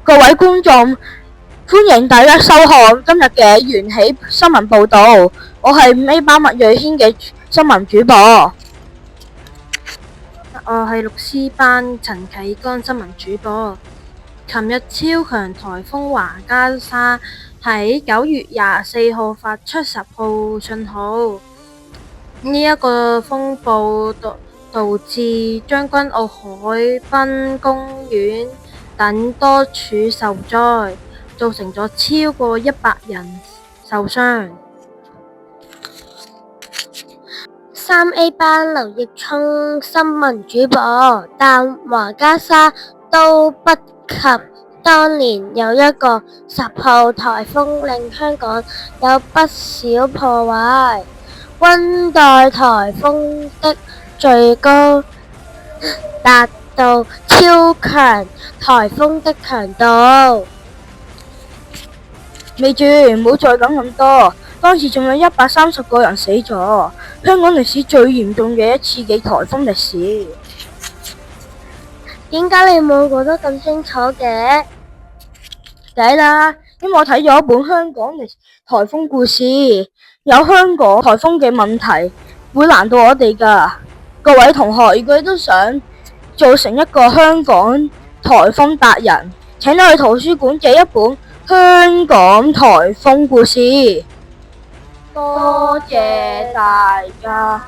各位觀眾，歡迎大家收看今日嘅緣起新聞報導。我係5A 班麥瑞軒嘅新聞主播。我係6C 班陳啟剛新聞主播。琴日超強颱風華嘉莎喺9月24號發出10號信號，呢一個風暴導致將軍澳海濱公園等多處受災，造成咗超過100人受傷。3A 班劉奕聰新聞主播，但華嘉莎都不及當年有一個10號颱風令香港有不少破壞。溫帶颱風的最高達到超強颱風的強度。未住，唔好再講咁多。當時仲有130個人死咗，香港歷史最嚴重嘅一次嘅颱風歷史。點解你冇講得咁清楚嘅？梗啦，因為我睇咗一本香港颱風故事，有香港颱風嘅問題會難到我哋㗎。各位同學，如果都想做成一個香港颱風達人，請你去圖書館借一本香港颱風故事。多謝大家。